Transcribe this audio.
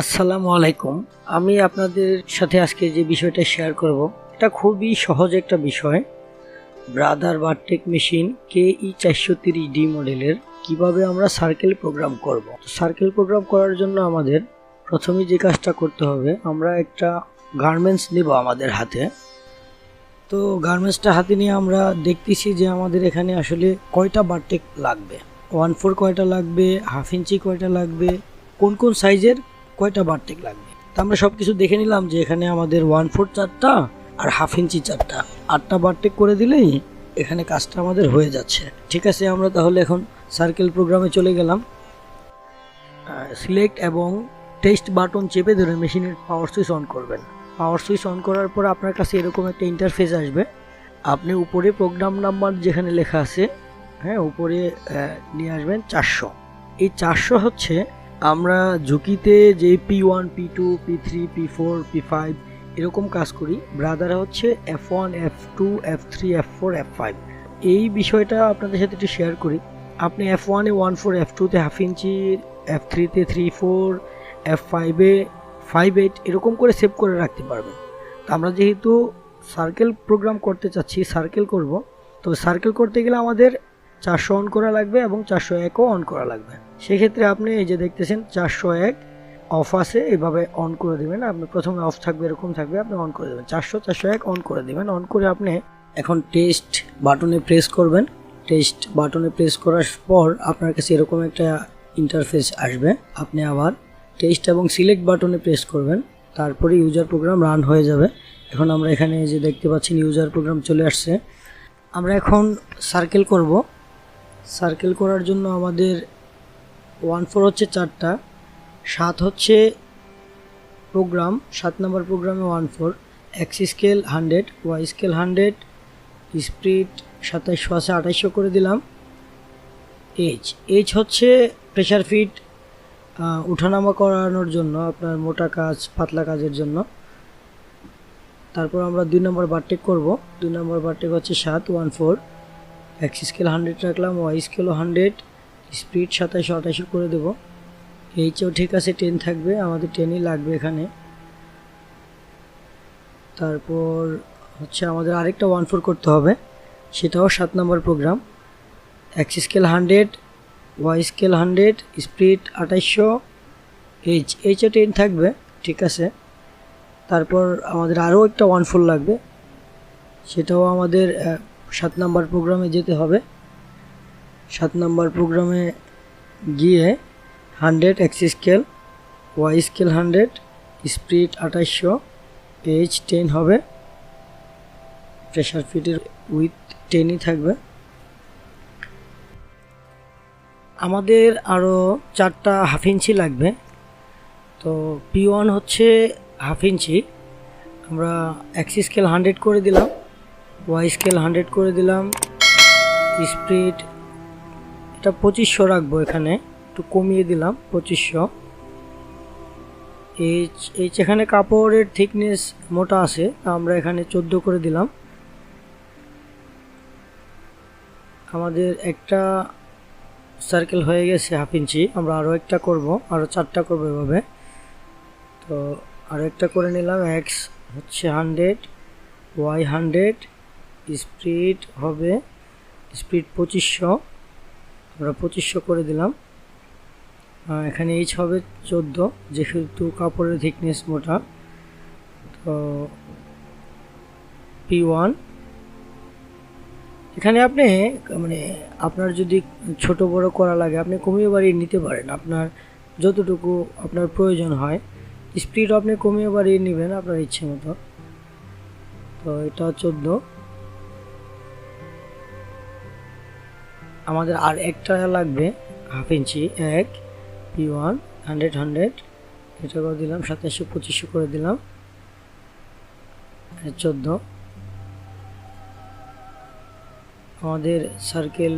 আসসালামু আলাইকুম। আমি আপনাদের সাথে আজকে যে বিষয়টা শেয়ার করব, এটা খুবই সহজ একটা বিষয়। ব্রাদার বারটেক মেশিন KE430D মডেলের কিভাবে আমরা সার্কেল প্রোগ্রাম করব। সার্কেল প্রোগ্রাম করার জন্য আমাদের প্রথমে যে কাজটা করতে হবে, আমরা একটা গার্মেন্টস নেব আমাদের হাতে। তো গার্মেন্টসটা হাতে নিয়ে আমরা দেখতেছি যে আমাদের এখানে আসলে কয়টা বারটেক লাগবে, 1/4 কয়টা লাগবে, হাফ ইঞ্চি কয়টা লাগবে, কোন কোন সাইজের কয়টা বারটেক লাগবে। তো আমরা সব কিছু দেখে নিলাম যে এখানে আমাদের 1/4 4টা আর হাফ ইঞ্চি 4টা, 8টা বারটেক করে দিলেই এখানে কাজটা আমাদের হয়ে যাচ্ছে। ঠিক আছে, আমরা তাহলে এখন সার্কেল প্রোগ্রামে চলে গেলাম। সিলেক্ট এবং টেস্ট বাটন চেপে ধরে মেশিনের পাওয়ার সুইচ অন করবেন। পাওয়ার সুইচ অন করার পর আপনার কাছে এরকম একটা ইন্টারফেস আসবে। আপনি উপরে প্রোগ্রাম নাম্বার যেখানে লেখা আছে, উপরে নিয়ে আসবেন 400। এই 400 হচ্ছে আমরা ঝুঁকিতে যে P1 P2 P3 P4 P5 এরকম কাজ করি, ব্রাদার হচ্ছে F1 F2 F3 F4 F5। এই বিষয়টা আপনাদের সাথে একটু শেয়ার করি। আপনি F1-এ 1/4, F2-তে হাফ ইঞ্চি, F3-তে 3/4, F5-এ 5/8 এরকম করে সেভ করে রাখতে পারবেন। তো আমরা যেহেতু সার্কেল প্রোগ্রাম করতে চাচ্ছি, সার্কেল করব, তো সার্কেল করতে গেলে আমাদের 400 অন করা লাগবে এবং 401ও অন করা লাগবে। সেক্ষেত্রে আপনি এই যে দেখতেছেন 401 অফ আছে, এভাবে অন করে দেবেন। আপনি প্রথমে অফ থাকবে, এরকম থাকবে, আপনি অন করে দেবেন। 401 অন করে দেবেন। অন করে আপনি এখন টেস্ট বাটনে প্রেস করবেন। টেস্ট বাটনে প্রেস করার পর আপনার কাছে এরকম একটা ইন্টারফেস আসবে। আপনি আবার টেস্ট এবং সিলেক্ট বাটনে প্রেস করবেন, তারপরে ইউজার প্রোগ্রাম রান হয়ে যাবে। এখন আমরা এখানে যে দেখতে পাচ্ছেন ইউজার প্রোগ্রাম চলে আসছে। আমরা এখন সার্কেল করব। সার্কেল করার জন্য আমাদের 1/4 হচ্ছে 4টা, 7 হচ্ছে প্রোগ্রাম, 7 নম্বর প্রোগ্রামে 1/4, X scale 100, Y scale 100, speed 2700 আছে, 2800 করে দিলাম। এইচ হচ্ছে প্রেশার ফিট উঠানামা করানোর জন্য, আপনার মোটা কাজ পাতলা কাজের জন্য। তারপর আমরা 2 নম্বর বারটেক করব। 2 নম্বর বারটেক হচ্ছে 7 1/4, এক্স স্কেল 100 রাখলাম, ওয়াই স্কেলও 100, স্পিড 2700 2800 করে দেবো। এইচও ঠিক আছে, 10 থাকবে, আমাদের 10ই লাগবে এখানে। তারপর হচ্ছে আমাদের আরেকটা 1/4 করতে হবে, সেটাও 7 নম্বর program, X scale 100, Y scale 100, speed 2800, H O 10 থাকবে, ঠিক আছে। তারপর আমাদের আরও একটা 1/4 লাগবে, সেটাও আমাদের 7 নম্বর প্রোগ্রামে যেতে হবে। 7 নম্বর প্রোগ্রামে গিয়ে 100 X scale, Y scale 100, speed 2800, H 10 হবে, প্রেশার ফিটের উইথ 10ই থাকবে। আমাদের আরও 4টা হাফ ইঞ্চি লাগবে। তো P1 হচ্ছে হাফ ইঞ্চি, আমরা এক্স স্কেল 100 করে দিলাম, ওয়াই স্কেল 100 করে দিলাম, স্পিড এটা 2500 রাখবো, এখানে একটু কমিয়ে দিলাম 2500। এইচ এখানে কাপড়ের থিকনেস মোটা আছে, আমরা এখানে 14 করে দিলাম। আমাদের একটা সার্কেল হয়ে গেছে হাফ ইঞ্চি, আমরা আরও একটা করব, আরও 4টা করবো এভাবে। তো আরও একটা করে নিলাম, এক্স হচ্ছে 100, ওয়াই 100, স্পিড হবে, স্পিড 2500, আমরা 2500 করে দিলাম। এখানে এইচ হবে 14, যেহেতু কাপড়ের থিকনেস মোটা। তো P1 এখানে আপনি আপনার যদি ছোট বড় করা লাগে আপনি কমিয়ে বাড়িয়ে নিতে পারেন, আপনার যতটুকু আপনার প্রয়োজন হয়। স্পিড আপনি কমিয়ে বাড়িয়ে নেবেন আপনার ইচ্ছে মতো। তো এটা 14। আমাদের আর একটা লাগবে হাফ ইঞ্চি, এক P1 100 এটা করে দিলাম, 2700 2500 করে দিলাম, 14। আমাদের সার্কেল